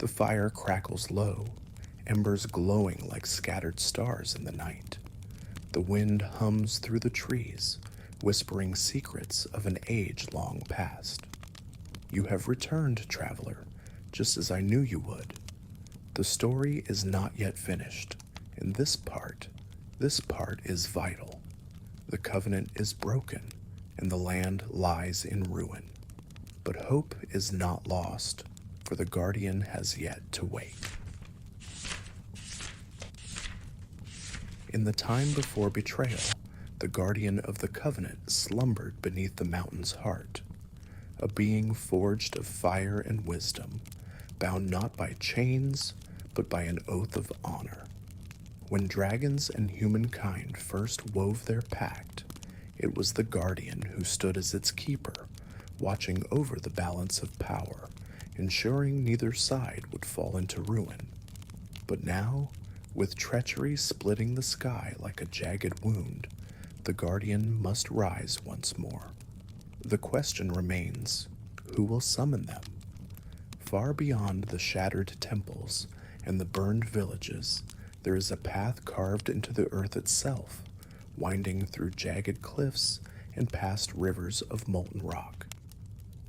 The fire crackles low, embers glowing like scattered stars in the night. The wind hums through the trees, whispering secrets of an age long past. You have returned, traveler, just as I knew you would. The story is not yet finished, and this part is vital. The covenant is broken, and the land lies in ruin. But hope is not lost, for the guardian has yet to wake. In the time before betrayal, the guardian of the covenant slumbered beneath the mountain's heart, a being forged of fire and wisdom, bound not by chains, but by an oath of honor. When dragons and humankind first wove their pact, it was the guardian who stood as its keeper, watching over the balance of power, ensuring neither side would fall into ruin. But now, with treachery splitting the sky like a jagged wound, the guardian must rise once more. The question remains, who will summon them? Far beyond the shattered temples and the burned villages, there is a path carved into the earth itself, winding through jagged cliffs and past rivers of molten rock.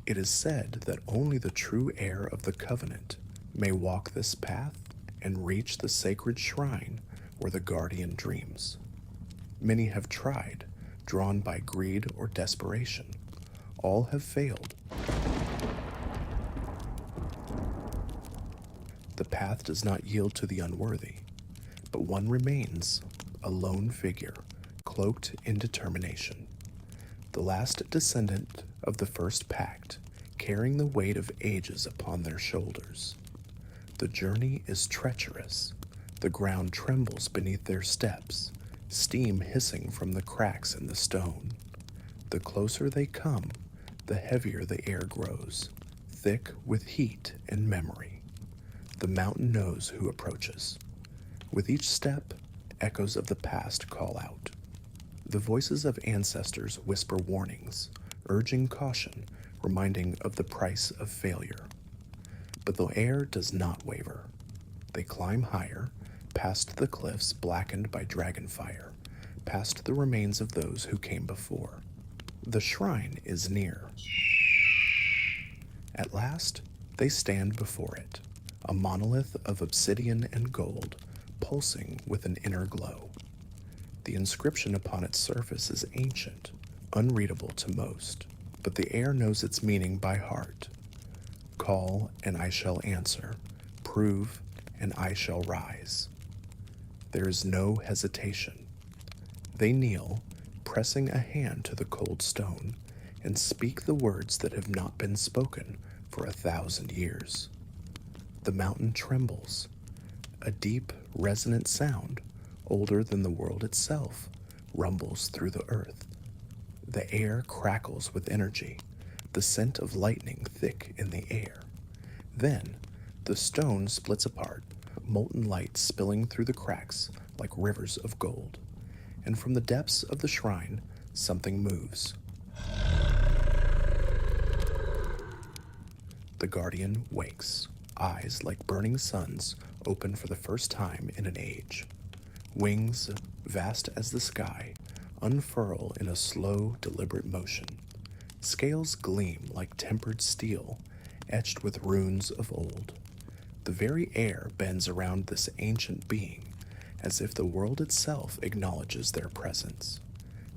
It is said that only the true heir of the covenant may walk this path and reach the sacred shrine where the guardian dreams. Many have tried, drawn by greed or desperation. All have failed. The path does not yield to the unworthy, but one remains, a lone figure, cloaked in determination. The last descendant of the first pact, carrying the weight of ages upon their shoulders. The journey is treacherous. The ground trembles beneath their steps, steam hissing from the cracks in the stone. The closer they come, the heavier the air grows, thick with heat and memory. The mountain knows who approaches. With each step, echoes of the past call out. The voices of ancestors whisper warnings, urging caution, reminding of the price of failure. But the air does not waver. They climb higher, past the cliffs blackened by dragonfire, past the remains of those who came before. The shrine is near. At last, they stand before it, a monolith of obsidian and gold, pulsing with an inner glow. The inscription upon its surface is ancient, unreadable to most, but the air knows its meaning by heart. Call, and I shall answer. Prove, and I shall rise. There is no hesitation. They kneel, pressing a hand to the cold stone, and speak the words that have not been spoken for 1,000 years. The mountain trembles. A deep, resonant sound, older than the world itself, rumbles through the earth. The air crackles with energy, the scent of lightning thick in the air. Then, the stone splits apart, molten light spilling through the cracks like rivers of gold. And from the depths of the shrine, something moves. The guardian wakes, eyes like burning suns open for the first time in an age. Wings, vast as the sky, unfurl in a slow, deliberate motion. Scales gleam like tempered steel, etched with runes of old. The very air bends around this ancient being, as if the world itself acknowledges their presence.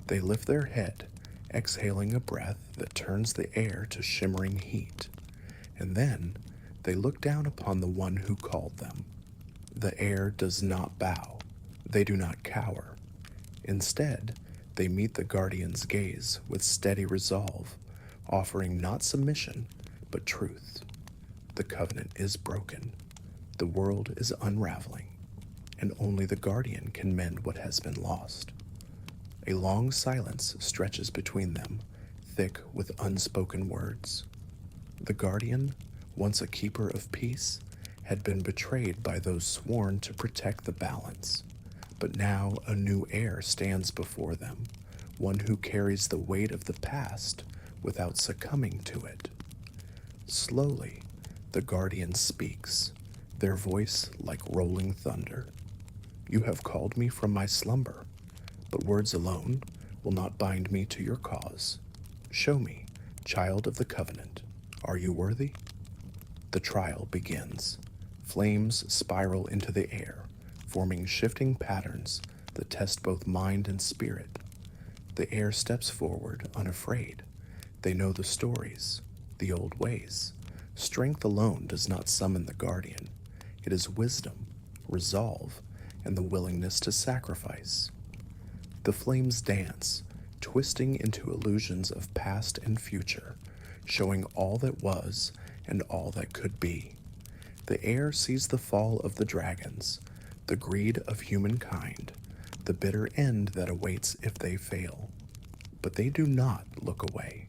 They lift their head, exhaling a breath that turns the air to shimmering heat. And then, they look down upon the one who called them. The air does not bow. They do not cower. Instead, they meet the guardian's gaze with steady resolve, offering not submission, but truth. The covenant is broken. The world is unraveling, and only the guardian can mend what has been lost. A long silence stretches between them, thick with unspoken words. The guardian, once a keeper of peace, had been betrayed by those sworn to protect the balance. But now a new heir stands before them, one who carries the weight of the past without succumbing to it. Slowly, the guardian speaks, their voice like rolling thunder. You have called me from my slumber, but words alone will not bind me to your cause. Show me, child of the covenant, are you worthy? The trial begins. Flames spiral into the air, forming shifting patterns that test both mind and spirit. The heir steps forward, unafraid. They know the stories, the old ways. Strength alone does not summon the guardian. It is wisdom, resolve, and the willingness to sacrifice. The flames dance, twisting into illusions of past and future, showing all that was and all that could be. The heir sees the fall of the dragons, the greed of humankind, the bitter end that awaits if they fail. But they do not look away.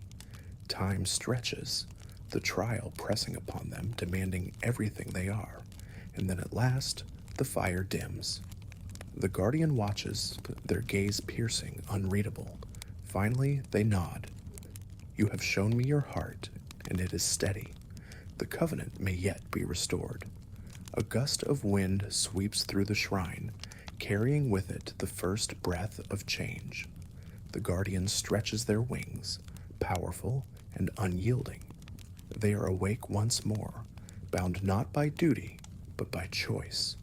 Time stretches, the trial pressing upon them, demanding everything they are, and then at last, the fire dims. The guardian watches, their gaze piercing, unreadable. Finally, they nod. You have shown me your heart, and it is steady. The covenant may yet be restored. A gust of wind sweeps through the shrine, carrying with it the first breath of change. The guardian stretches their wings, powerful and unyielding. They are awake once more, bound not by duty, but by choice.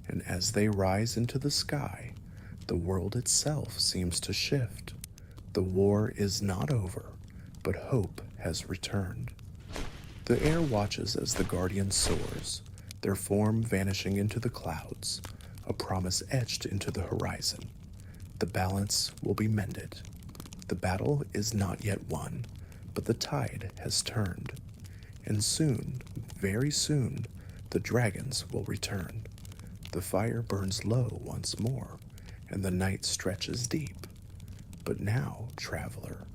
And as they rise into the sky, the world itself seems to shift. The war is not over, but hope has returned. The heir watches as the guardian soars, their form vanishing into the clouds, a promise etched into the horizon. The balance will be mended. The battle is not yet won, but the tide has turned. And soon, very soon, the dragons will return. The fire burns low once more, and the night stretches deep. But now, traveler,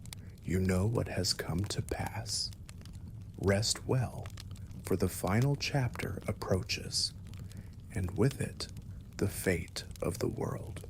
you know what has come to pass. Rest well, for the final chapter approaches, and with it, the fate of the world.